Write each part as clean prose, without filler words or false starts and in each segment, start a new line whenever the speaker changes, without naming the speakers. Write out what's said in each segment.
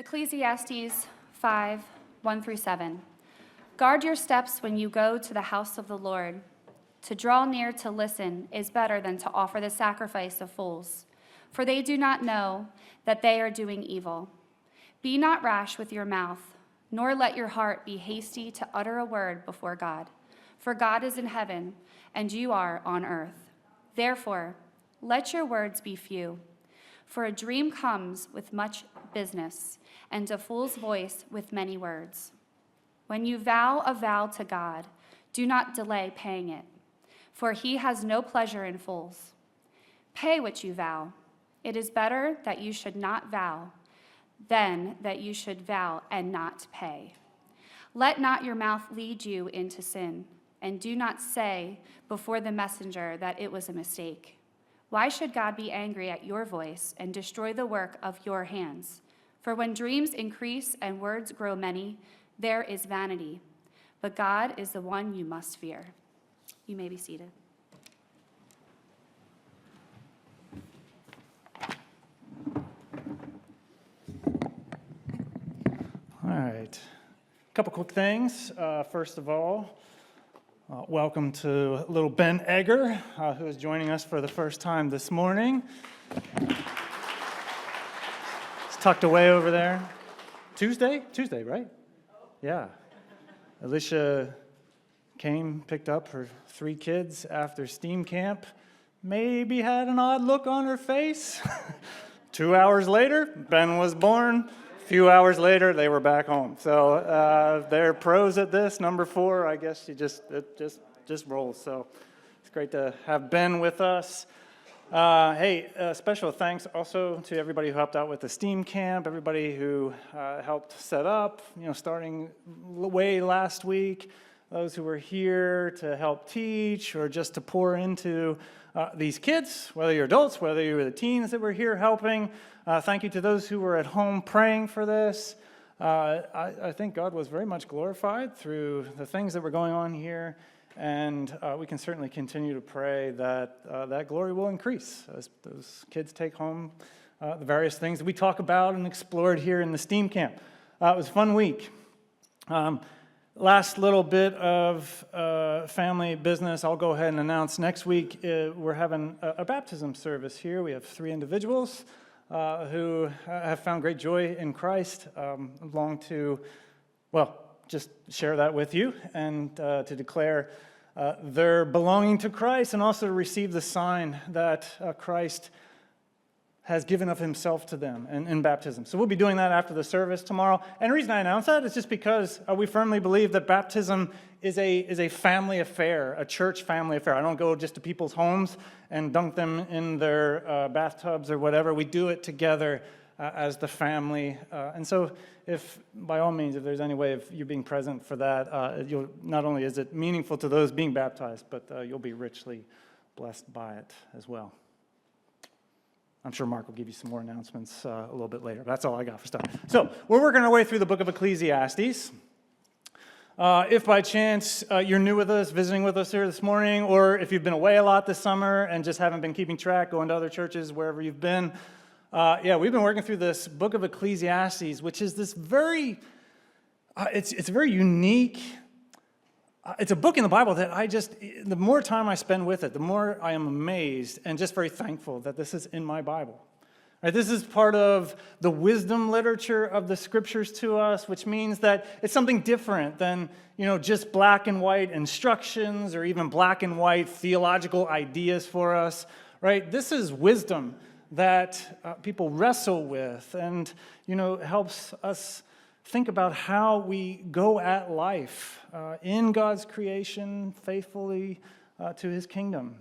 Ecclesiastes 5, 1 through 7. Guard your steps when you go to the house of the Lord. To draw near to listen is better than to offer the sacrifice of fools, for they do not know that they are doing evil. Be not rash with your mouth, nor let your heart be hasty to utter a word before God. For God is in heaven, and you are on earth. Therefore, let your words be few. For a dream comes with much business, and a fool's voice with many words. When you vow a vow to God, do not delay paying it, for he has no pleasure in fools. Pay what you vow. It is better that you should not vow than that you should vow and not pay. Let not your mouth lead you into sin, and do not say before the messenger that it was a mistake. Why should God be angry at your voice and destroy the work of your hands? For when dreams increase and words grow many, there is vanity. But God is the one you must fear. You may be seated.
All right. A couple quick things. First of all, welcome to little Ben Egger, who is joining us for the first time this morning. It's tucked away over there. Tuesday, right? Yeah. Alicia picked up her 3 kids after STEAM camp, maybe had an odd look on her face. 2 hours later, Ben was born. A few hours later, they were back home. So they're pros at this. Number 4, I guess it just rolls. So it's great to have Ben with us. Special thanks also to everybody who helped out with the STEAM camp, everybody who helped set up, starting way last week, those who were here to help teach or just to pour into these kids, whether you're adults, whether you're the teens that were here helping. Thank you to those who were at home praying for this. I think God was very much glorified through the things that were going on here, and we can certainly continue to pray that that glory will increase as those kids take home the various things that we talk about and explored here in the STEAM camp. It was a fun week. Last little bit of family business, I'll go ahead and announce next week we're having a baptism service here. We have 3 individuals who have found great joy in Christ. Long to, just share that with you and to declare their belonging to Christ and also to receive the sign that Christ has given of himself to them in baptism. So we'll be doing that after the service tomorrow. And the reason I announce that is just because we firmly believe that baptism is a family affair, a church family affair. I don't go just to people's homes and dunk them in their bathtubs or whatever. We do it together as the family. And so if, by all means, if there's any way of you being present for that, you'll, not only is it meaningful to those being baptized, but you'll be richly blessed by it as well. I'm sure Mark will give you some more announcements a little bit later. That's all I got for stuff. So we're working our way through the book of Ecclesiastes. If by chance you're new with us, visiting with us here this morning, or if you've been away a lot this summer and just haven't been keeping track, going to other churches, wherever you've been, we've been working through this book of Ecclesiastes, which is this very, it's very unique. It's a book in the Bible that the more time I spend with it, the more I am amazed and just very thankful that this is in my Bible. Right, this is part of the wisdom literature of the scriptures to us, which means that it's something different than, just black and white instructions or even black and white theological ideas for us, right? This is wisdom that people wrestle with and, helps us think about how we go at life in God's creation, faithfully to his kingdom.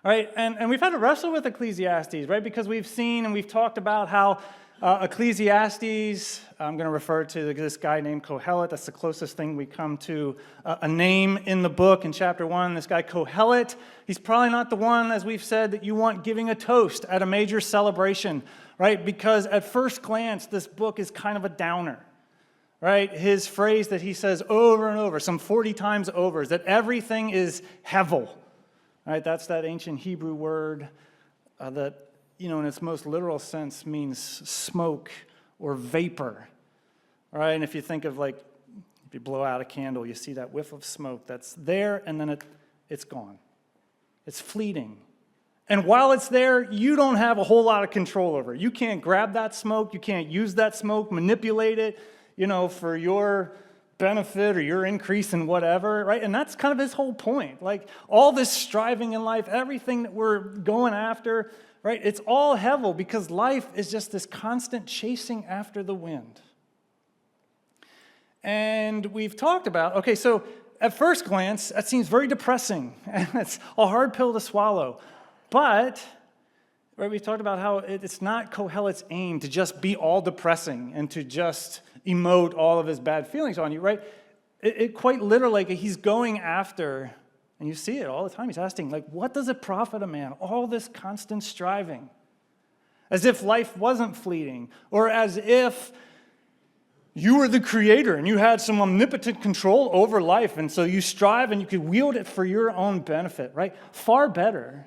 All right, and we've had to wrestle with Ecclesiastes, right? Because we've seen and we've talked about how Ecclesiastes, I'm going to refer to this guy named Kohelet. That's the closest thing we come to a name in the book in chapter 1. This guy Kohelet, he's probably not the one, as we've said, that you want giving a toast at a major celebration, right? Because at first glance, this book is kind of a downer, right? His phrase that he says over and over, some 40 times over, is that everything is hevel, right? That's that ancient Hebrew word that, in its most literal sense means smoke or vapor. All right, and if you think of like, if you blow out a candle, you see that whiff of smoke that's there, and then it's gone. It's fleeting. And while it's there, you don't have a whole lot of control over it. You can't grab that smoke. You can't use that smoke, manipulate it, for your benefit or your increase in whatever, right? And that's kind of his whole point. Like all this striving in life, everything that we're going after, right? It's all hevel because life is just this constant chasing after the wind. And we've talked about, okay, so at first glance, that seems very depressing. And it's a hard pill to swallow. But, right, we've talked about how it's not Kohelet's aim to just be all depressing and to just emote all of his bad feelings on you, right? It quite literally, like he's going after, and you see it all the time, he's asking, like, what does it profit a man? All this constant striving. As if life wasn't fleeting, or as if you were the creator and you had some omnipotent control over life, and so you strive and you could wield it for your own benefit, right? Far better.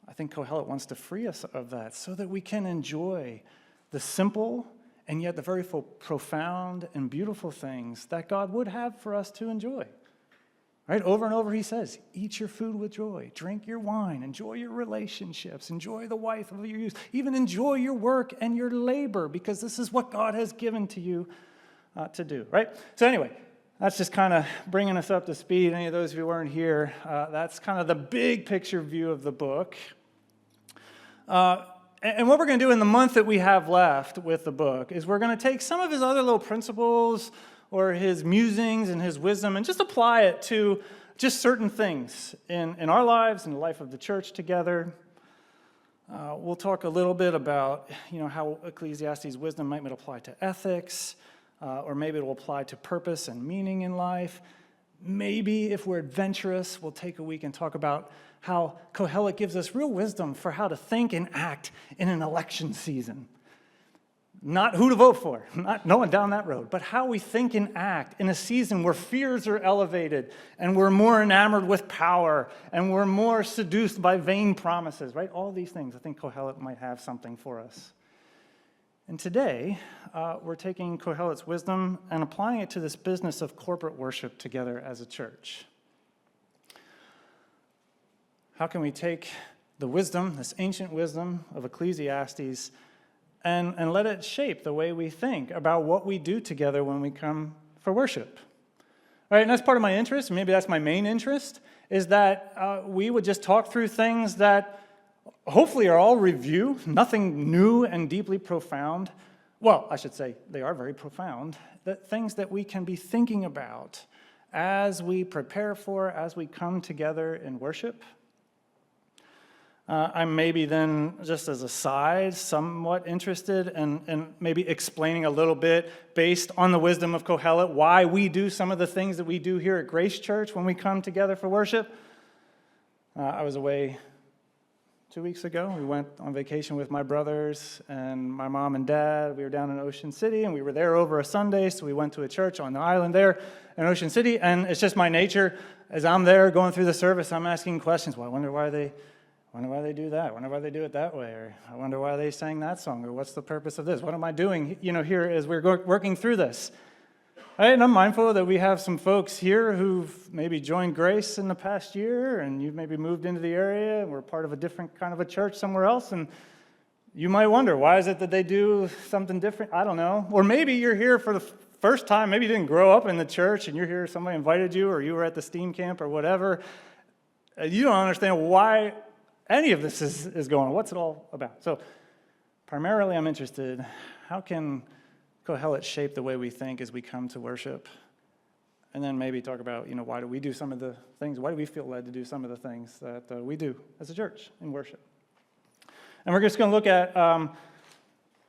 I think Kohelet wants to free us of that so that we can enjoy the simple and yet the very profound and beautiful things that God would have for us to enjoy. Right? Over and over he says, eat your food with joy, drink your wine, enjoy your relationships, enjoy the wife of your youth, even enjoy your work and your labor because this is what God has given to you to do. Right? So anyway, that's just kind of bringing us up to speed. Any of those who weren't here, that's kind of the big picture view of the book. And what we're going to do in the month that we have left with the book is we're going to take some of his other little principles or his musings and his wisdom and just apply it to just certain things in our lives and the life of the church together. We'll talk a little bit about how Ecclesiastes wisdom might apply to ethics, or maybe it will apply to purpose and meaning in life. Maybe if we're adventurous, we'll take a week and talk about how Kohelet gives us real wisdom for how to think and act in an election season. Not who to vote for, not going down that road, but how we think and act in a season where fears are elevated and we're more enamored with power and we're more seduced by vain promises, right? All these things, I think Kohelet might have something for us. And today, we're taking Kohelet's wisdom and applying it to this business of corporate worship together as a church. How can we take the wisdom, this ancient wisdom of Ecclesiastes, and let it shape the way we think about what we do together when we come for worship? All right, and that's part of my interest, maybe that's my main interest, is that we would just talk through things that hopefully are all review, nothing new and deeply profound. Well, I should say they are very profound, that things that we can be thinking about as we prepare for, as we come together in worship. I'm maybe then, just as a side, somewhat interested in maybe explaining a little bit, based on the wisdom of Kohelet, why we do some of the things that we do here at Grace Church when we come together for worship. I was away 2 weeks ago. We went on vacation with my brothers and my mom and dad. We were down in Ocean City, and we were there over a Sunday, so we went to a church on the island there in Ocean City, and it's just my nature. As I'm there going through the service, I'm asking questions. Well, I wonder why they do that. I wonder why they do it that way. Or I wonder why they sang that song. Or what's the purpose of this? What am I doing, here as we're working through this? Right? And I'm mindful that we have some folks here who've maybe joined Grace in the past year, and you've maybe moved into the area, and we're part of a different kind of a church somewhere else, and you might wonder, why is it that they do something different? I don't know. Or maybe you're here for the first time. Maybe you didn't grow up in the church, and you're here, somebody invited you, or you were at the STEAM camp or whatever. You don't understand why any of this is going on. What's it all about? So primarily I'm interested, how can Kohelet shape the way we think as we come to worship? And then maybe talk about, why do we do some of the things, why do we feel led to do some of the things that we do as a church in worship? And we're just going to look at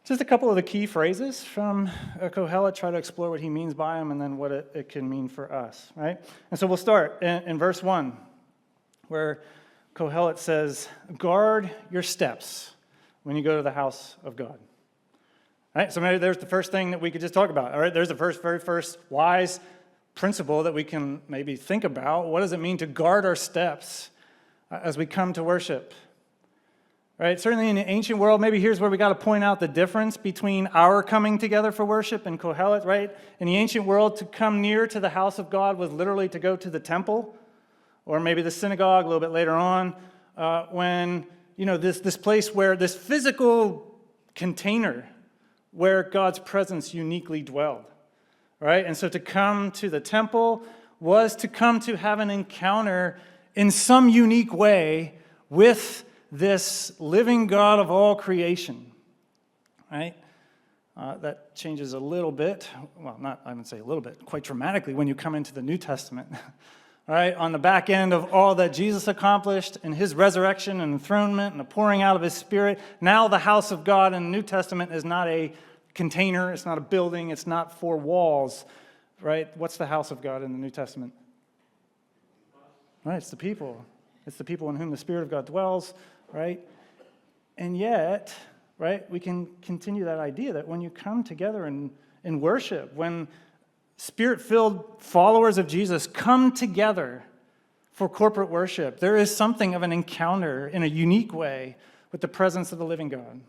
just a couple of the key phrases from Kohelet, try to explore what he means by them, and then what it can mean for us, right? And so we'll start in verse 1, where Kohelet says, guard your steps when you go to the house of God. All right, so maybe there's the first thing that we could just talk about. All right, there's the very first wise principle that we can maybe think about. What does it mean to guard our steps as we come to worship? Right? Certainly in the ancient world, maybe here's where we got to point out the difference between our coming together for worship and Kohelet, right? In the ancient world, to come near to the house of God was literally to go to the temple, or maybe the synagogue a little bit later on, when, this place where this physical container where God's presence uniquely dwelled, right? And so to come to the temple was to come to have an encounter in some unique way with this living God of all creation, right? That changes a little bit. Well, I wouldn't say a little bit, quite dramatically when you come into the New Testament. All right, on the back end of all that Jesus accomplished in his resurrection and enthronement and the pouring out of his Spirit, now the house of God in the New Testament is not a container, it's not a building, it's not four walls, right? What's the house of God in the New Testament? Right, it's the people. It's the people in whom the Spirit of God dwells, right? And yet, right, we can continue that idea that when you come together in worship, when Spirit-filled followers of Jesus come together for corporate worship, there is something of an encounter in a unique way with the presence of the living God.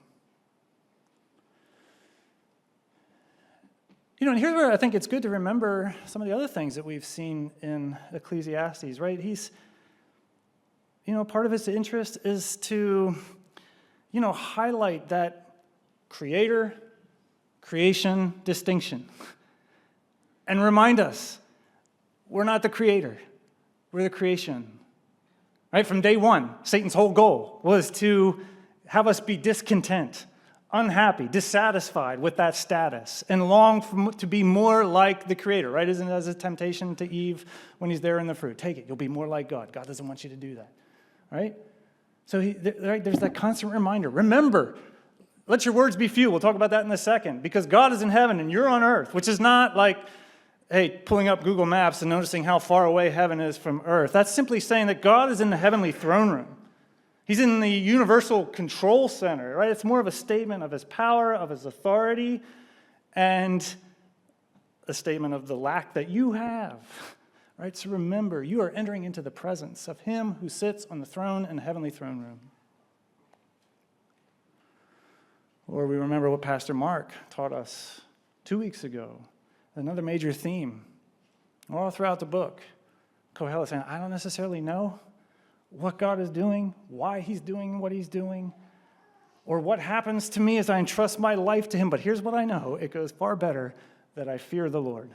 And here's where I think it's good to remember some of the other things that we've seen in Ecclesiastes, right? Part of his interest is to, highlight that creator, creation distinction. And remind us, we're not the creator, we're the creation. Right? From day one, Satan's whole goal was to have us be discontent, unhappy, dissatisfied with that status, and long to be more like the creator, right? Isn't that a temptation to Eve when he's there in the fruit? Take it, you'll be more like God. God doesn't want you to do that, right? So there's that constant reminder. Remember, let your words be few. We'll talk about that in a second, because God is in heaven and you're on earth, which is not like, hey, pulling up Google Maps and noticing how far away heaven is from earth. That's simply saying that God is in the heavenly throne room. He's in the universal control center, right? It's more of a statement of his power, of his authority, and a statement of the lack that you have, right? So remember, you are entering into the presence of him who sits on the throne in the heavenly throne room. Or we remember what Pastor Mark taught us 2 weeks ago. Another major theme all throughout the book. Kohelet saying, I don't necessarily know what God is doing, why he's doing what he's doing, or what happens to me as I entrust my life to him. But here's what I know. It goes far better that I fear the Lord,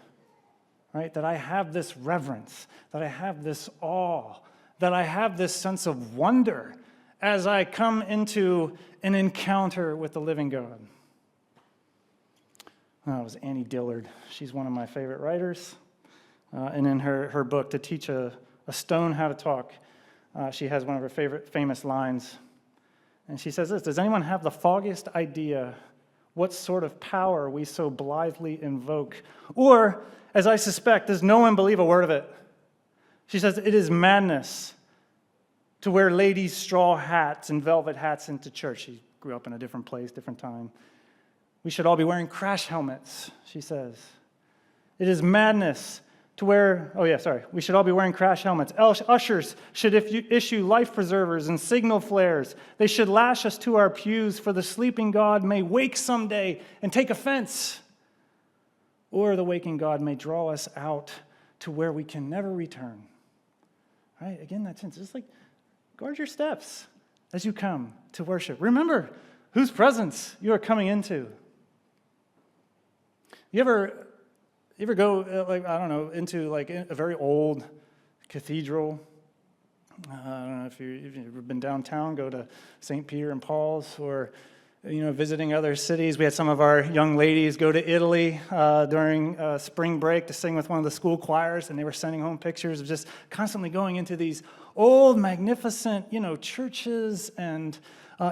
right? That I have this reverence, that I have this awe, that I have this sense of wonder as I come into an encounter with the living God. That was Annie Dillard. She's one of my favorite writers. And in her book, To Teach a Stone How to Talk, she has one of her famous lines. And she says this, does anyone have the foggiest idea what sort of power we so blithely invoke? Or, as I suspect, does no one believe a word of it? She says, it is madness to wear ladies' straw hats and velvet hats into church. She grew up in a different place, different time. We should all be wearing crash helmets, she says. It is madness to wear, we should all be wearing crash helmets. Ushers should issue life preservers and signal flares. They should lash us to our pews, for the sleeping God may wake someday and take offense. Or the waking God may draw us out to where we can never return. Right? Again, that sense. It's like, guard your steps as you come to worship. Remember whose presence you are coming into. You ever go, into a very old cathedral? I don't know if you've ever been downtown, go to St. Peter and Paul's, or, visiting other cities. We had some of our young ladies go to Italy during spring break to sing with one of the school choirs, and they were sending home pictures of just constantly going into these old, magnificent, churches, and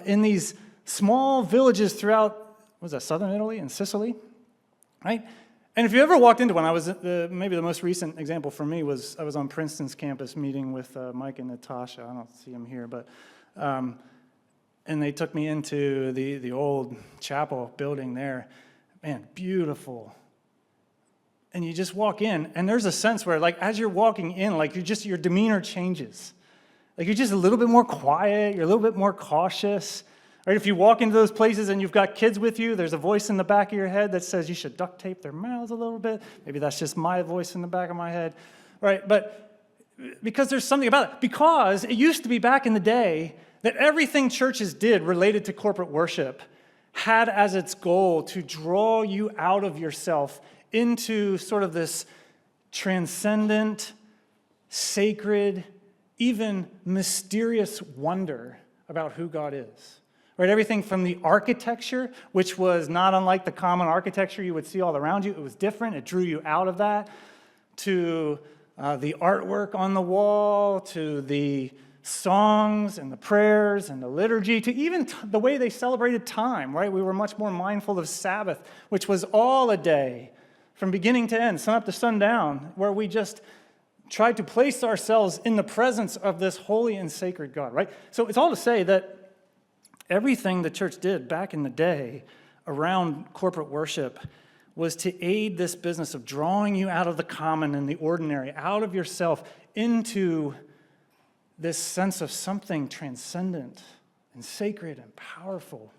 in these small villages throughout, southern Italy and Sicily? Right? And if you ever walked into one, maybe the most recent example for me was I was on Princeton's campus meeting with Mike and Natasha. I don't see them here, but and they took me into the old chapel building there. Man, beautiful. And you just walk in, and there's a sense where, as you're walking in, your demeanor changes. Like you're just a little bit more quiet, you're a little bit more cautious. Right? If you walk into those places and you've got kids with you, there's a voice in the back of your head that says you should duct tape their mouths a little bit. Maybe that's just my voice in the back of my head. Right? But because there's something about it. Because it used to be back in the day that everything churches did related to corporate worship had as its goal to draw you out of yourself into sort of this transcendent, sacred, even mysterious wonder about who God is. Right? Everything from the architecture, which was not unlike the common architecture you would see all around you. It was different. It drew you out of that. To the artwork on the wall, to the songs and the prayers and the liturgy, to even the way they celebrated time, right? We were much more mindful of Sabbath, which was all a day from beginning to end, sun up to sundown, where we just tried to place ourselves in the presence of this holy and sacred God, right? So it's all to say that everything the church did back in the day around corporate worship was to aid this business of drawing you out of the common and the ordinary, out of yourself into this sense of something transcendent and sacred and powerful.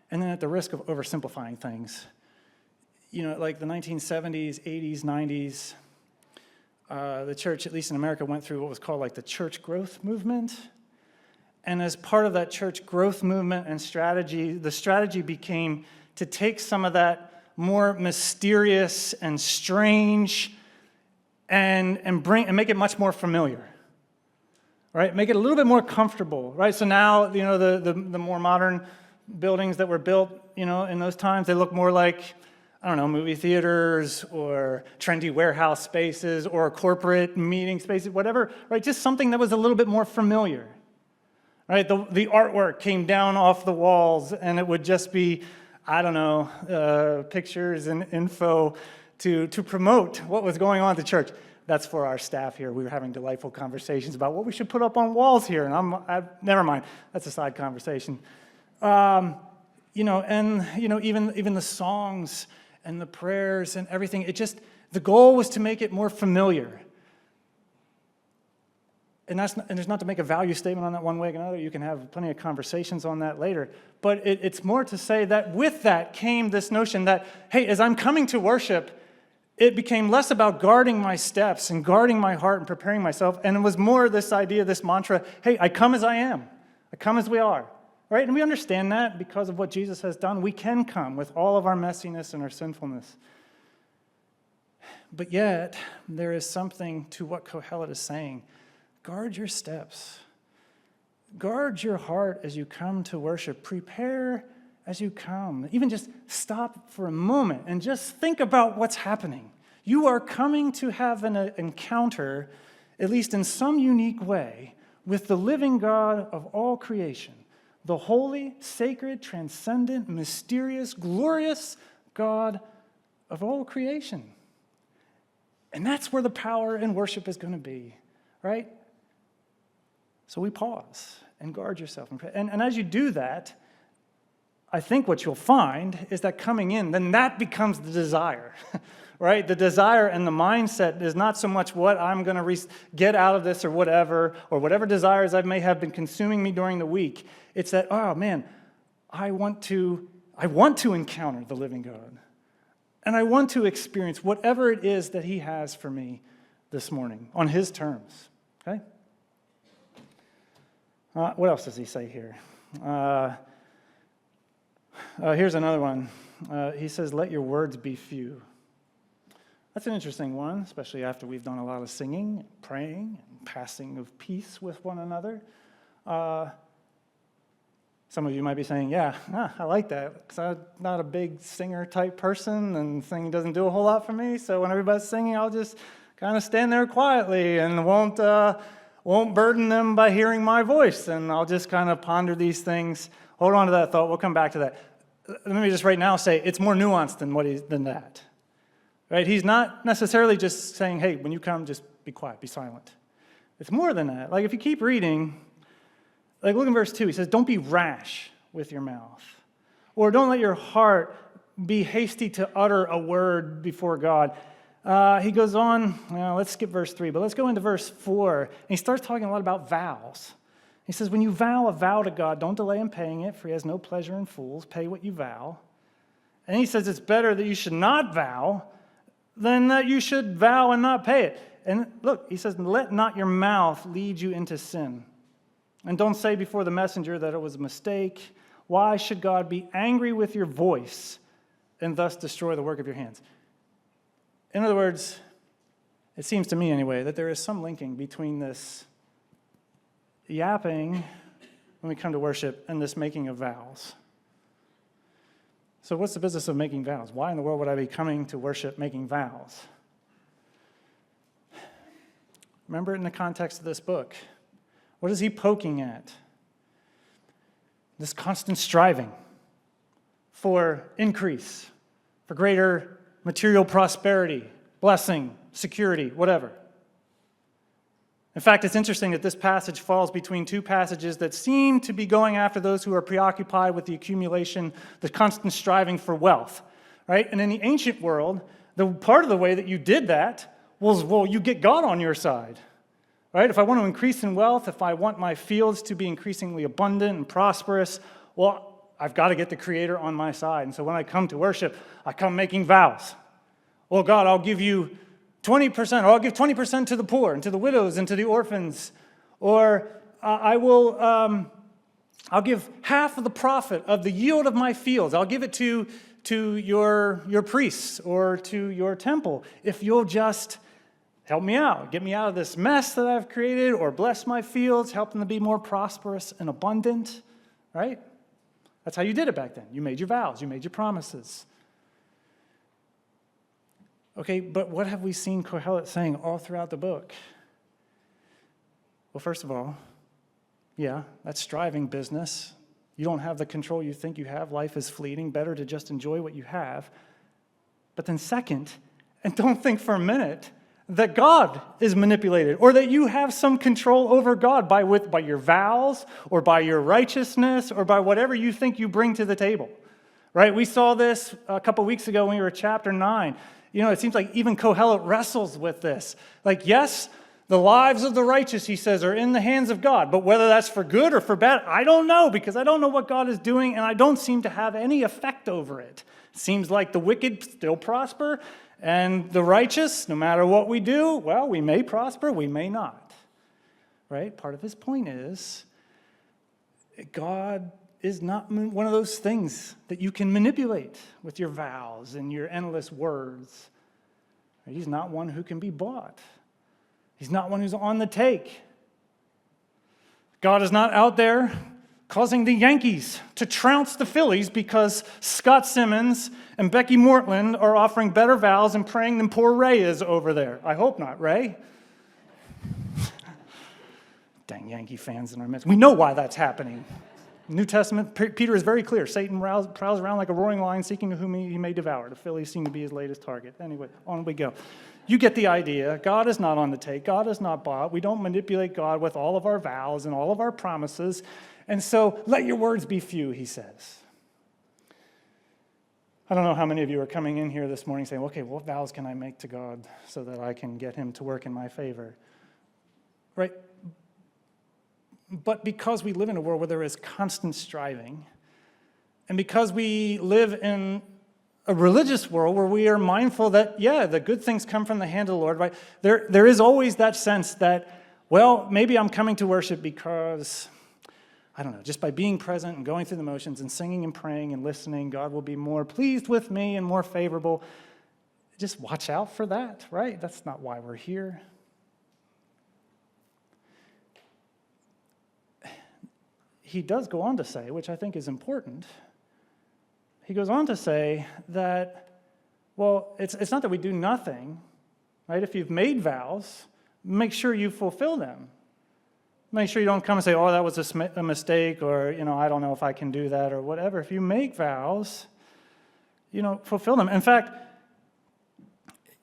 And then at the risk of oversimplifying things, like the 1970s, 80s, 90s, the church, at least in America, went through what was called like the church growth movement. And as part of that church growth movement and strategy, the strategy became to take some of that more mysterious and strange and make it much more familiar, right? Make it a little bit more comfortable, right? So now, the more modern buildings that were built, in those times, they look more like, I don't know, movie theaters or trendy warehouse spaces or corporate meeting spaces, whatever, right? Just something that was a little bit more familiar, right? The artwork came down off the walls and it would just be, I don't know, pictures and info to promote what was going on at the church. That's for our staff here. We were having delightful conversations about what we should put up on walls here, and never mind. That's a side conversation. Even the songs and the prayers and everything. The goal was to make it more familiar. And there's not to make a value statement on that one way or another. You can have plenty of conversations on that later. But it's more to say that with that came this notion that, hey, as I'm coming to worship, it became less about guarding my steps and guarding my heart and preparing myself, and it was more this idea, this mantra, hey, I come as I am. I come as we are. Right? And we understand that because of what Jesus has done. We can come with all of our messiness and our sinfulness. But yet, there is something to what Kohelet is saying. Guard your steps. Guard your heart as you come to worship. Prepare as you come. Even just stop for a moment and just think about what's happening. You are coming to have an encounter, at least in some unique way, with the living God of all creation, the holy, sacred, transcendent, mysterious, glorious God of all creation. And that's where the power in worship is going to be, right? So we pause and guard yourself. And as you do that, I think what you'll find is that coming in, then that becomes the desire, right? The desire and the mindset is not so much what I'm going to get out of this or whatever desires I may have been consuming me during the week. It's that, oh man, I want to encounter the living God. And I want to experience whatever it is that he has for me this morning on his terms, okay? What else does he say here? Here's another one. He says, let your words be few. That's an interesting one, especially after we've done a lot of singing, praying, and passing of peace with one another. Some of you might be saying, yeah, I like that, because I'm not a big singer-type person, and singing doesn't do a whole lot for me, so when everybody's singing, I'll just kind of stand there quietly and won't burden them by hearing my voice, and I'll just kind of ponder these things. Hold on to that thought. We'll come back to that. Let me just right now say it's more nuanced than that. Right? He's not necessarily just saying, hey, when you come, just be quiet, be silent. It's more than that. Like if you keep reading, like look in verse 2, he says, don't be rash with your mouth. Or don't let your heart be hasty to utter a word before God. he goes on, let's skip verse 3, but let's go into verse 4. And he starts talking a lot about vows. He says, when you vow a vow to God, don't delay in paying it, for he has no pleasure in fools. Pay what you vow. And he says it's better that you should not vow than that you should vow and not pay it. And look, he says, let not your mouth lead you into sin. And don't say before the messenger that it was a mistake. Why should God be angry with your voice and thus destroy the work of your hands? In other words, it seems to me anyway, that there is some linking between this yapping when we come to worship and this making of vows. So what's the business of making vows? Why in the world would I be coming to worship making vows? Remember it in the context of this book. What is he poking at? This constant striving for increase, for greater material prosperity, blessing, security, whatever. In fact, it's interesting that this passage falls between two passages that seem to be going after those who are preoccupied with the accumulation, the constant striving for wealth, right? And in the ancient world, the part of the way that you did that was, well, you get God on your side, right? If I want to increase in wealth, if I want my fields to be increasingly abundant and prosperous, well, I've got to get the Creator on my side. And so when I come to worship, I come making vows. Well, God, I'll give you 20%, or I'll give 20% to the poor and to the widows and to the orphans, or I'll give half of the profit of the yield of my fields. I'll give it to your priests or to your temple if you'll just help me out, get me out of this mess that I've created, or bless my fields, help them to be more prosperous and abundant, right? That's how you did it back then. You made your vows, you made your promises. Okay, but what have we seen Kohelet saying all throughout the book? Well, first of all, yeah, that's striving business. You don't have the control you think you have. Life is fleeting. Better to just enjoy what you have. But then second, and don't think for a minute that God is manipulated or that you have some control over God by your vows or by your righteousness or by whatever you think you bring to the table, right? We saw this a couple weeks ago when we were at chapter 9. It seems like even Kohelet wrestles with this. Like, yes, the lives of the righteous, he says, are in the hands of God. But whether that's for good or for bad, I don't know, because I don't know what God is doing, and I don't seem to have any effect over it. It seems like the wicked still prosper, and the righteous, no matter what we do, well, we may prosper, we may not. Right? Part of his point is God is not one of those things that you can manipulate with your vows and your endless words. He's not one who can be bought. He's not one who's on the take. God is not out there causing the Yankees to trounce the Phillies because Scott Simmons and Becky Mortland are offering better vows and praying than poor Ray is over there. I hope not, Ray. Dang Yankee fans in our midst. We know why that's happening. New Testament, Peter is very clear. Satan prowls around like a roaring lion seeking whom he may devour. The Phillies seem to be his latest target. Anyway, on we go. You get the idea. God is not on the take. God is not bought. We don't manipulate God with all of our vows and all of our promises. And so let your words be few, he says. I don't know how many of you are coming in here this morning saying, okay, what vows can I make to God so that I can get him to work in my favor? Right? But because we live in a world where there is constant striving, and because we live in a religious world where we are mindful that, yeah, the good things come from the hand of the Lord, right? There is always that sense that, well, maybe I'm coming to worship because, I don't know, just by being present and going through the motions and singing and praying and listening, God will be more pleased with me and more favorable. Just watch out for that, right? That's not why we're here. He does go on to say, which I think is important, he goes on to say that, well, it's not that we do nothing, right? If you've made vows, make sure you fulfill them. Make sure you don't come and say, oh, that was a mistake, or, I don't know if I can do that, or whatever. If you make vows, fulfill them. In fact,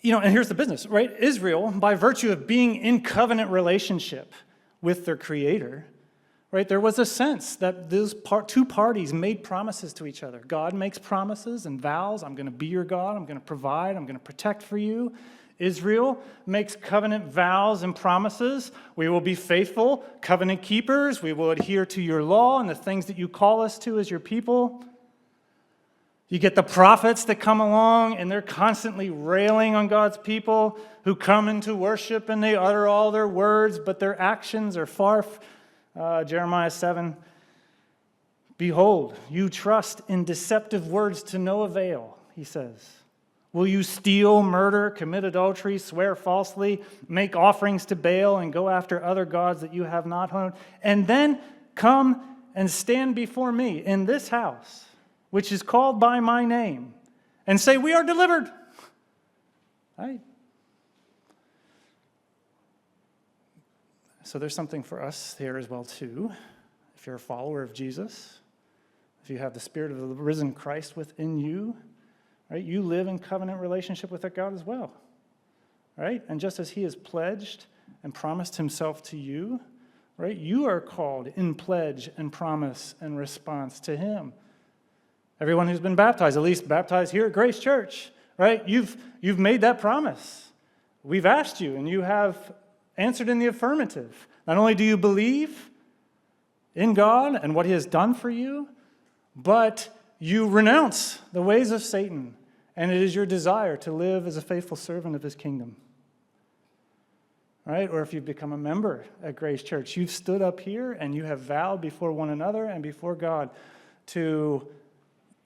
and here's the business, right? Israel, by virtue of being in covenant relationship with their Creator, right, there was a sense that those two parties made promises to each other. God makes promises and vows. I'm going to be your God. I'm going to provide. I'm going to protect for you Israel makes covenant vows and promises. We will be faithful covenant keepers. We will adhere to your law and the things that you call us to as your people. You get the prophets that come along, and they're constantly railing on God's people who come into worship, and they utter all their words, but their actions are far. Jeremiah 7, behold, you trust in deceptive words to no avail, he says. Will you steal, murder, commit adultery, swear falsely, make offerings to Baal, and go after other gods that you have not known, and then come and stand before me in this house, which is called by my name, and say, we are delivered? Right? So there's something for us here as well, too. If you're a follower of Jesus, if you have the Spirit of the risen Christ within you, right, you live in covenant relationship with that God as well. Right? And just as he has pledged and promised himself to you, right, you are called in pledge and promise and response to him. Everyone who's been baptized, at least baptized here at Grace Church, right? You've made that promise. We've asked you, and you have answered in the affirmative. Not only do you believe in God and what he has done for you, but you renounce the ways of Satan, and it is your desire to live as a faithful servant of his kingdom. Right? Or if you've become a member at Grace Church, you've stood up here and you have vowed before one another and before God to,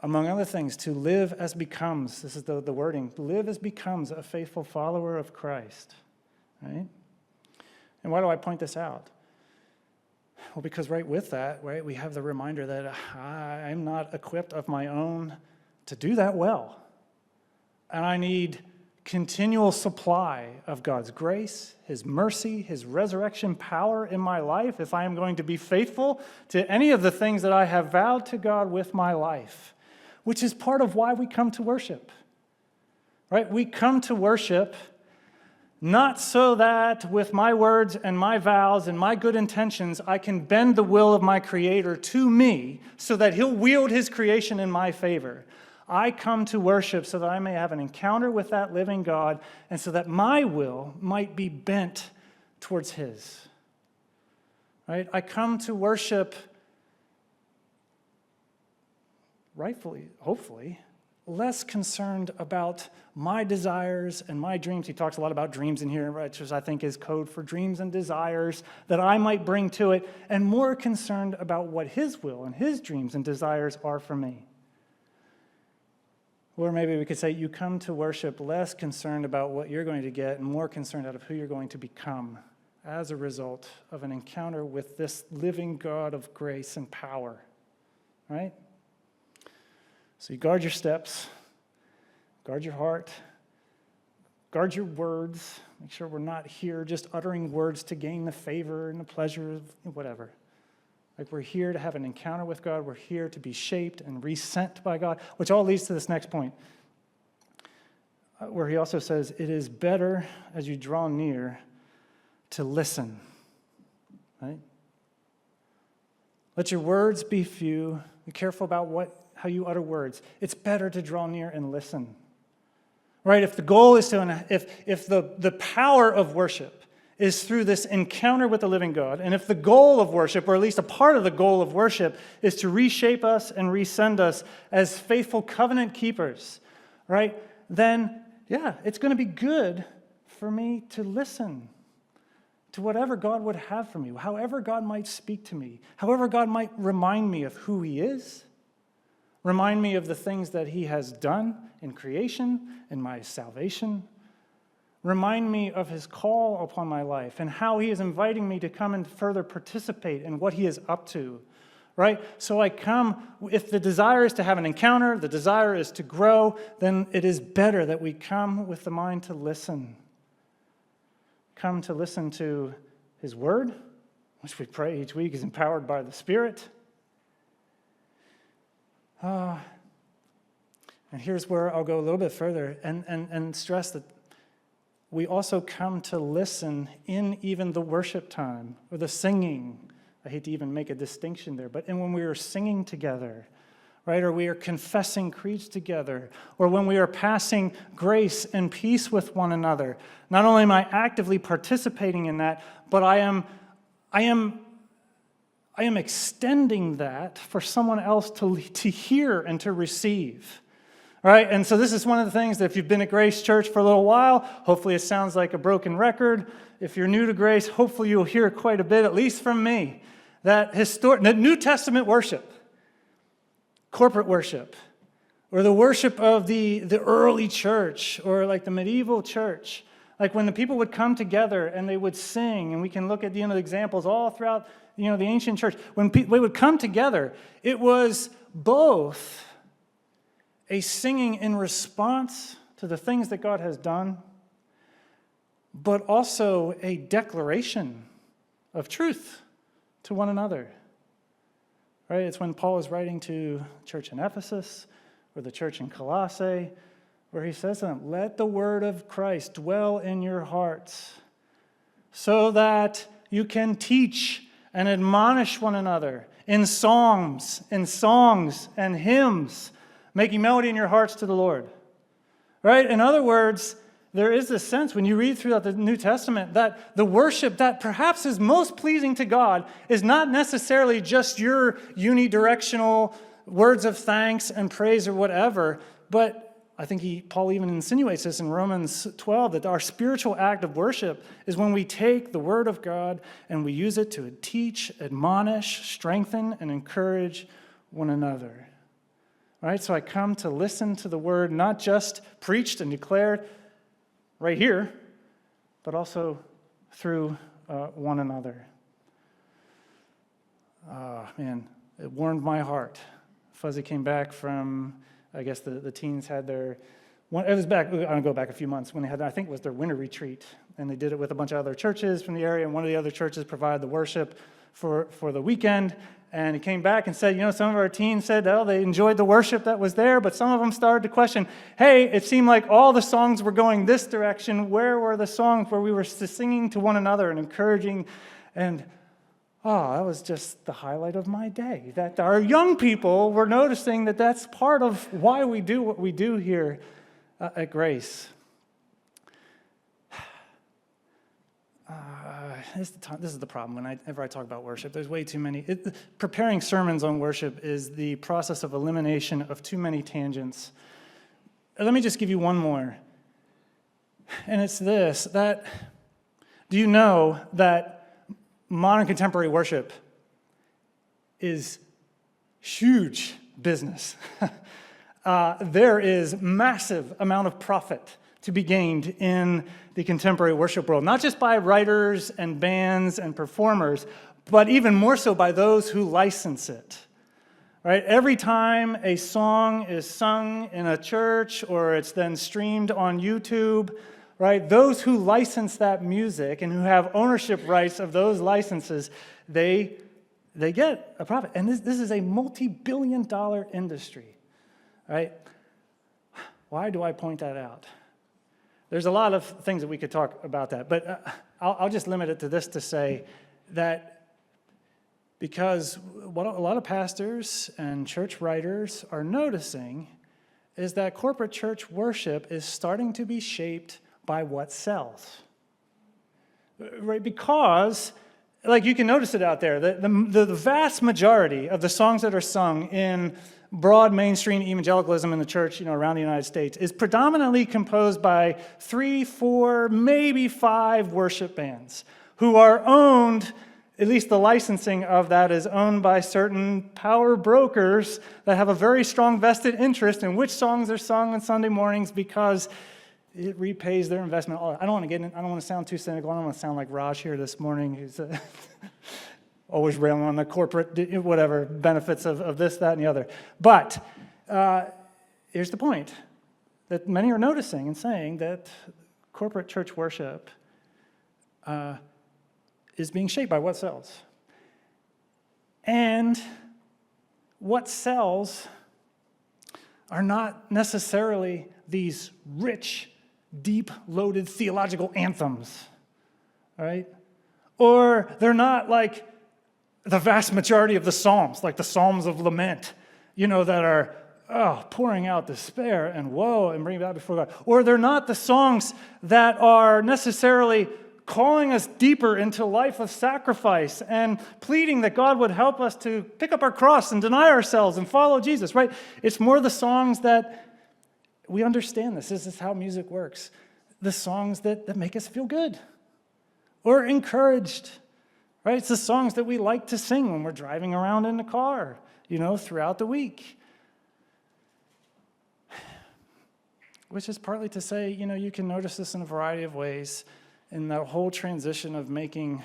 among other things, to live as becomes, this is the wording, live as becomes a faithful follower of Christ. Right? And why do I point this out? Well, because right with that, right, we have the reminder that I'm not equipped of my own to do that well. And I need continual supply of God's grace, his mercy, his resurrection power in my life if I am going to be faithful to any of the things that I have vowed to God with my life, which is part of why we come to worship. Right? We come to worship not so that with my words and my vows and my good intentions, I can bend the will of my Creator to me so that he'll wield his creation in my favor. I come to worship so that I may have an encounter with that living God and so that my will might be bent towards his. Right? I come to worship rightfully, hopefully, less concerned about my desires and my dreams. He talks a lot about dreams in here, which I think is code for dreams and desires that I might bring to it, and more concerned about what his will and his dreams and desires are for me. Or maybe we could say you come to worship less concerned about what you're going to get and more concerned out of who you're going to become as a result of an encounter with this living God of grace and power. Right? So you guard your steps, guard your heart, guard your words. Make sure we're not here just uttering words to gain the favor and the pleasure of whatever. Like we're here to have an encounter with God. We're here to be shaped and resent by God, which all leads to this next point, where he also says, it is better as you draw near to listen. Right? Let your words be few. Be careful about how you utter words. It's better to draw near and listen. Right? If the goal is if the power of worship is through this encounter with the living God, and if the goal of worship, or at least a part of the goal of worship, is to reshape us and resend us as faithful covenant keepers, right? Then, yeah, it's going to be good for me to listen to whatever God would have for me, however God might speak to me, however God might remind me of who he is, remind me of the things that he has done in creation, in my salvation, remind me of his call upon my life and how he is inviting me to come and further participate in what he is up to, right? So I come, if the desire is to have an encounter, the desire is to grow, then it is better that we come with the mind to listen. Come to listen to his word, which we pray each week is empowered by the Spirit. And here's where I'll go a little bit further and stress that we also come to listen in even the worship time or the singing. I hate to even make a distinction there, but when we are singing together, right? Or we are confessing creeds together, or when we are passing grace and peace with one another. Not only am I actively participating in that, but I am extending that for someone else to hear and to receive. Right? And so this is one of the things that if you've been at Grace Church for a little while, hopefully it sounds like a broken record. If you're new to Grace, hopefully you'll hear quite a bit, at least from me, that New Testament worship, corporate worship, or the worship of the early church, or like the medieval church, like when the people would come together and they would sing, and we can look at the examples all throughout the ancient church. When they would come together, it was both a singing in response to the things that God has done, but also a declaration of truth to one another. Right? It's when Paul is writing to the church in Ephesus or the church in Colossae, where he says to them, let the word of Christ dwell in your hearts so that you can teach and admonish one another in psalms, in songs, and hymns, making melody in your hearts to the Lord. Right? In other words, there is this sense when you read throughout the New Testament that the worship that perhaps is most pleasing to God is not necessarily just your unidirectional words of thanks and praise or whatever, but I think Paul even insinuates this in Romans 12, that our spiritual act of worship is when we take the word of God and we use it to teach, admonish, strengthen, and encourage one another. Right? So I come to listen to the word, not just preached and declared right here, but also through one another. Man, it warmed my heart. Fuzzy came back from, I guess the teens had their, it was back, I'm going to go back a few months, when they had, I think it was their winter retreat, and they did it with a bunch of other churches from the area, and one of the other churches provided the worship for the weekend. And he came back and said, some of our teens said, they enjoyed the worship that was there, but some of them started to question, hey, it seemed like all the songs were going this direction. Where were the songs where we were singing to one another and encouraging? And, that was just the highlight of my day, that our young people were noticing that that's part of why we do what we do here at Grace. This is the problem whenever I talk about worship. There's way too many. Preparing sermons on worship is the process of elimination of too many tangents. Let me just give you one more. And it's this, that do you know that modern contemporary worship is huge business? There is massive amount of profit to be gained in the contemporary worship world, not just by writers and bands and performers, but even more so by those who license it. Right? Every time a song is sung in a church or it's then streamed on YouTube, right? Those who license that music and who have ownership rights of those licenses, they get a profit. And this is a multi-billion-dollar industry, right? Why do I point that out? There's a lot of things that we could talk about that, but I'll just limit it to this to say that because what a lot of pastors and church writers are noticing is that corporate church worship is starting to be shaped by what sells. Right? Because, like you can notice it out there, the vast majority of the songs that are sung in broad mainstream evangelicalism in the church, around the United States, is predominantly composed by 3, 4, maybe 5 worship bands who are owned, at least the licensing of that is owned by certain power brokers that have a very strong vested interest in which songs are sung on Sunday mornings because it repays their investment. I don't want to sound too cynical. I don't want to sound like Raj here this morning, who's always railing on the corporate, whatever, benefits of this, that, and the other. But here's the point that many are noticing and saying that corporate church worship is being shaped by what sells. And what sells are not necessarily these rich, deep-loaded theological anthems, right? Or they're not like the vast majority of the Psalms, like the Psalms of Lament, that are pouring out despair and woe and bringing that before God. Or they're not the songs that are necessarily calling us deeper into life of sacrifice and pleading that God would help us to pick up our cross and deny ourselves and follow Jesus, right? It's more the songs that we understand this. This is how music works. The songs that make us feel good or encouraged, right? It's the songs that we like to sing when we're driving around in the car, throughout the week. Which is partly to say, you can notice this in a variety of ways in the whole transition of making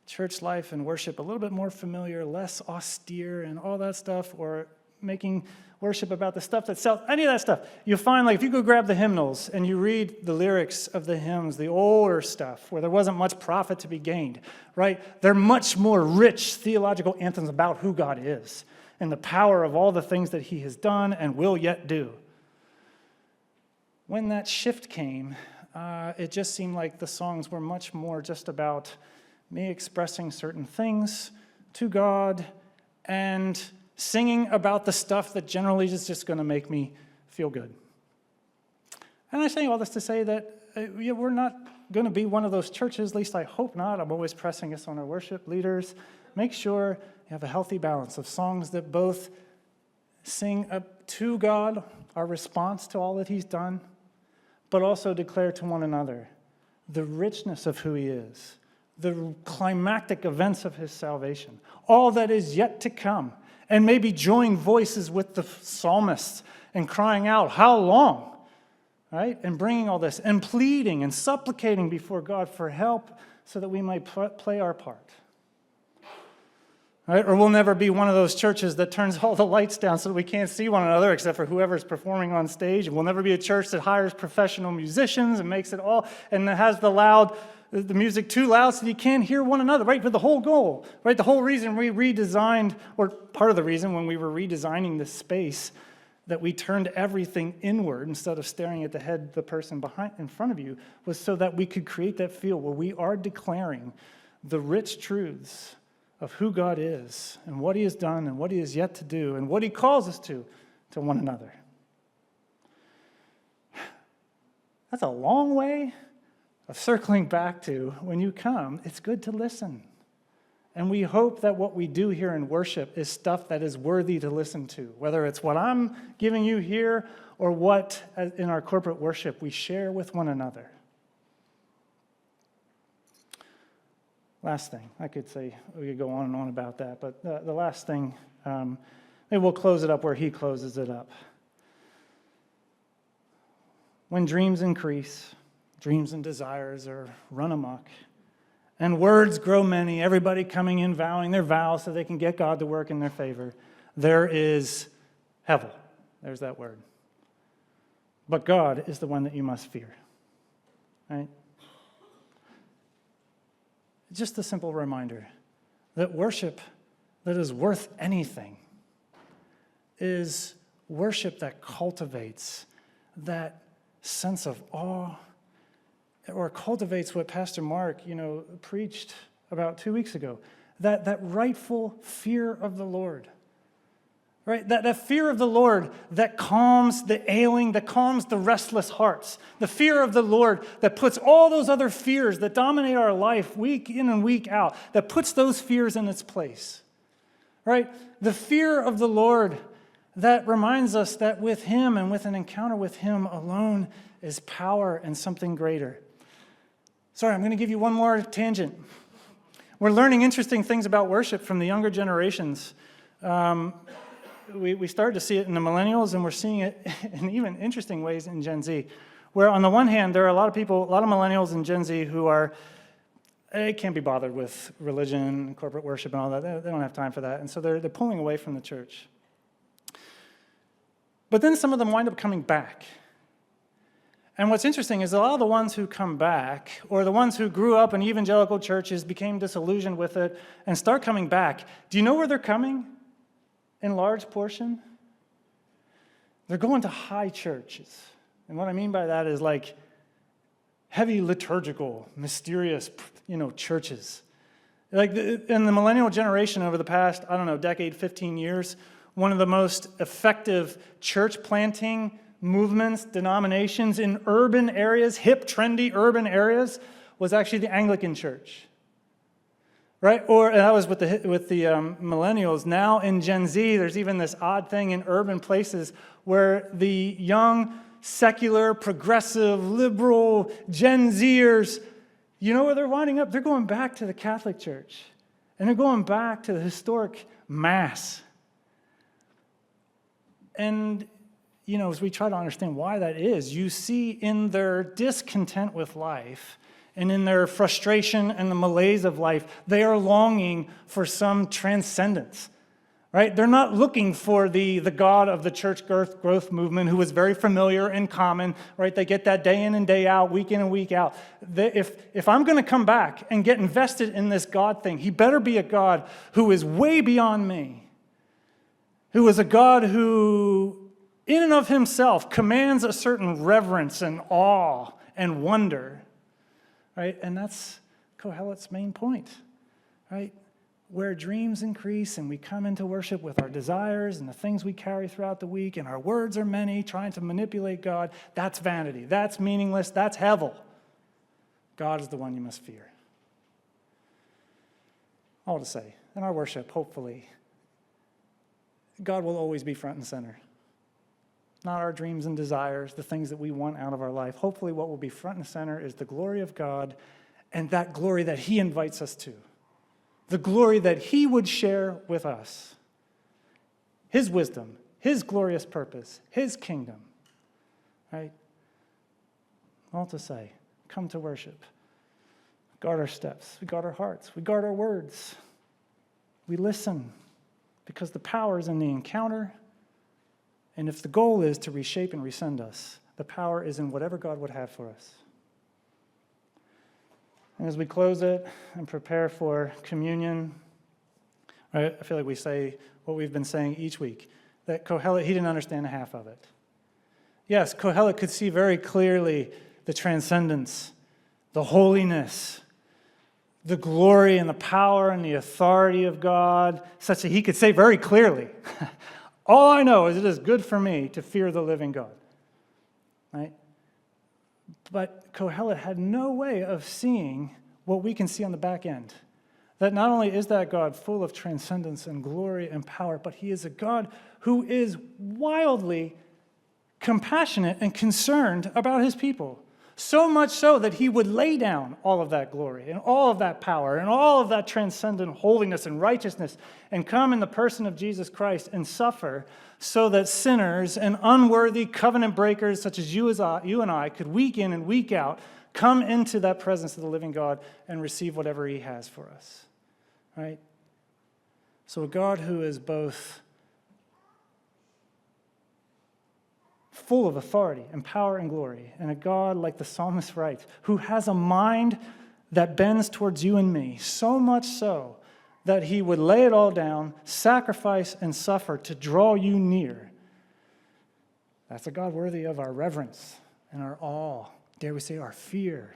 church life and worship a little bit more familiar, less austere and all that stuff, or making worship about the stuff that sells, any of that stuff. You'll find, if you go grab the hymnals and you read the lyrics of the hymns, the older stuff, where there wasn't much profit to be gained, right? They're much more rich theological anthems about who God is and the power of all the things that he has done and will yet do. When that shift came, it just seemed like the songs were much more just about me expressing certain things to God and singing about the stuff that generally is just going to make me feel good. And I say all this to say that we're not going to be one of those churches, at least I hope not. I'm always pressing this on our worship leaders. Make sure you have a healthy balance of songs that both sing up to God, our response to all that he's done, but also declare to one another the richness of who he is, the climactic events of his salvation, all that is yet to come, and maybe join voices with the psalmists and crying out, how long? Right? And bringing all this, and pleading and supplicating before God for help so that we might play our part. Right? Or we'll never be one of those churches that turns all the lights down so that we can't see one another except for whoever's performing on stage. And we'll never be a church that hires professional musicians and makes it all, and that has the music too loud so you can't hear one another, right? But the whole goal, right? The whole reason we redesigned, or part of the reason when we were redesigning this space, that we turned everything inward instead of staring at the person in front of you, was so that we could create that feel where we are declaring the rich truths of who God is and what he has done and what he has yet to do and what he calls us to one another. That's a long way of circling back to when you come, it's good to listen. And we hope that what we do here in worship is stuff that is worthy to listen to, whether it's what I'm giving you here or what in our corporate worship we share with one another. Last thing, I could say, we could go on and on about that, but the last thing, maybe we'll close it up where he closes it up. When dreams increase, dreams and desires are run amok, and words grow many, everybody coming in vowing their vows so they can get God to work in their favor, there is hevel. There's that word. But God is the one that you must fear, right? Just a simple reminder that worship that is worth anything is worship that cultivates that sense of awe, or cultivates what Pastor Mark, preached about 2 weeks ago, that rightful fear of the Lord. Right? That fear of the Lord that calms the ailing, that calms the restless hearts. The fear of the Lord that puts all those other fears that dominate our life week in and week out, that puts those fears in its place. Right? The fear of the Lord that reminds us that with him and with an encounter with him alone is power and something greater. Sorry, I'm going to give you one more tangent. We're learning interesting things about worship from the younger generations. We started to see it in the millennials, and we're seeing it in even interesting ways in Gen Z, where on the one hand, there are a lot of millennials and Gen Z who can't be bothered with religion, corporate worship, and all that. They don't have time for that, and so they're pulling away from the church. But then some of them wind up coming back. And what's interesting is a lot of the ones who come back, or the ones who grew up in evangelical churches, became disillusioned with it, and start coming back, do you know where they're coming? In large portion, they're going to high churches. And what I mean by that is like heavy liturgical, mysterious, churches. Like in the millennial generation over the past, decade, 15 years, one of the most effective church planting movements, denominations in urban areas, hip, trendy urban areas, was actually the Anglican Church. Right? Or that was with the millennials. Now in Gen Z, there's even this odd thing in urban places where the young, secular, progressive, liberal Gen Zers, you know where they're winding up? They're going back to the Catholic Church. And they're going back to the historic Mass. And, you know, as we try to understand why that is, you see in their discontent with life and in their frustration and the malaise of life, they are longing for some transcendence, right? They're not looking for the God of the church growth movement who is very familiar and common, right? They get that day in and day out, week in and week out. If I'm going to come back and get invested in this God thing, he better be a God who is way beyond me, who is a God who, in and of himself, commands a certain reverence and awe and wonder. Right? And that's Kohelet's main point, right? Where dreams increase and we come into worship with our desires and the things we carry throughout the week and our words are many, trying to manipulate God, that's vanity, that's meaningless, that's hevel. God is the one you must fear. All to say, in our worship, hopefully, God will always be front and center. Not our dreams and desires, the things that we want out of our life. Hopefully what will be front and center is the glory of God and that glory that he invites us to. The glory that he would share with us. His wisdom, his glorious purpose, his kingdom. Right? All to say, come to worship. Guard our steps, we guard our hearts, we guard our words. We listen because the power is in the encounter. And if the goal is to reshape and resend us, the power is in whatever God would have for us. And as we close it and prepare for communion, right, I feel like we say what we've been saying each week, that Kohelet, he didn't understand half of it. Yes, Kohelet could see very clearly the transcendence, the holiness, the glory and the power and the authority of God, such that he could say very clearly, all I know is it is good for me to fear the living God. Right? But Kohelet had no way of seeing what we can see on the back end. That not only is that God full of transcendence and glory and power, but he is a God who is wildly compassionate and concerned about his people. So much so that he would lay down all of that glory and all of that power and all of that transcendent holiness and righteousness and come in the person of Jesus Christ and suffer so that sinners and unworthy covenant breakers such as you and I could week in and week out come into that presence of the living God and receive whatever he has for us. Right? So a God who is both full of authority and power and glory, and a God, like the psalmist writes, who has a mind that bends towards you and me, so much so that he would lay it all down, sacrifice, and suffer to draw you near. That's a God worthy of our reverence and our awe, dare we say our fear.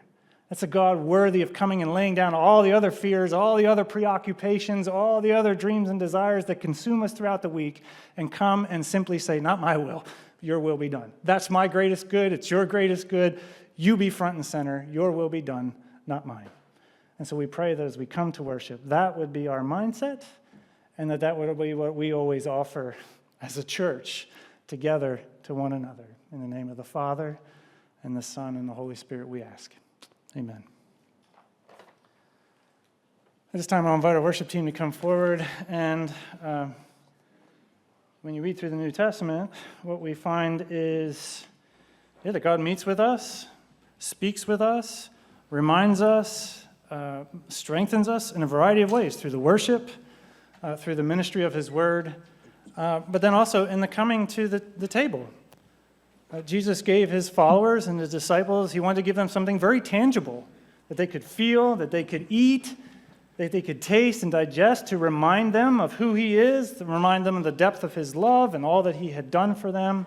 That's a God worthy of coming and laying down all the other fears, all the other preoccupations, all the other dreams and desires that consume us throughout the week, and come and simply say, not my will, your will be done. That's my greatest good. It's your greatest good. You be front and center. Your will be done, not mine. And so we pray that as we come to worship, that would be our mindset, and that would be what we always offer as a church together to one another. In the name of the Father, and the Son, and the Holy Spirit, we ask. Amen. At this time, I'll invite our worship team to come forward, and when you read through the New Testament, what we find is that God meets with us, speaks with us, reminds us, strengthens us in a variety of ways through the worship, through the ministry of his word, but then also in the coming to the table. Jesus gave his followers and his disciples, he wanted to give them something very tangible that they could feel, that they could eat, that they could taste and digest, to remind them of who he is, to remind them of the depth of his love and all that he had done for them.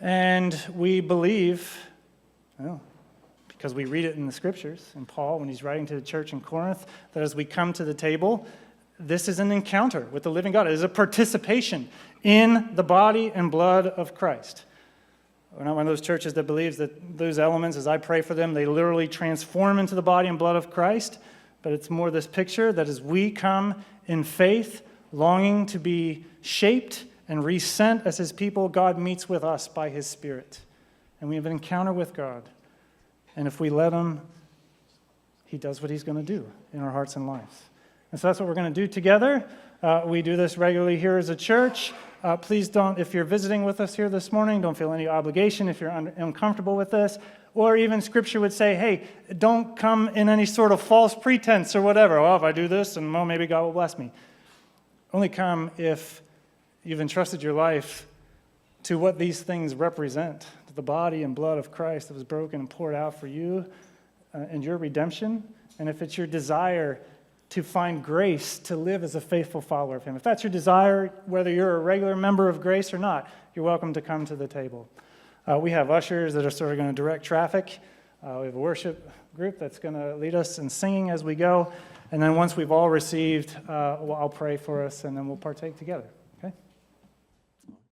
And we believe, well, because we read it in the scriptures, and Paul, when he's writing to the church in Corinth, that as we come to the table, this is an encounter with the living God. It is a participation in the body and blood of Christ. We're not one of those churches that believes that those elements, as I pray for them, they literally transform into the body and blood of Christ. But it's more this picture that as we come in faith, longing to be shaped and resent as his people, God meets with us by his Spirit. And we have an encounter with God. And if we let him, he does what he's going to do in our hearts and lives. And so that's what we're going to do together. We do this regularly here as a church. Please don't, if you're visiting with us here this morning, don't feel any obligation if you're uncomfortable with this. Or even Scripture would say, hey, don't come in any sort of false pretense or whatever. Well, if I do this, and well, maybe God will bless me. Only come if you've entrusted your life to what these things represent, to the body and blood of Christ that was broken and poured out for you and your redemption. And if it's your desire to find grace to live as a faithful follower of him. If that's your desire, whether you're a regular member of Grace or not, you're welcome to come to the table. We have ushers that are sort of going to direct traffic. We have a worship group that's going to lead us in singing as we go. And then once we've all received, I'll pray for us, and then we'll partake together.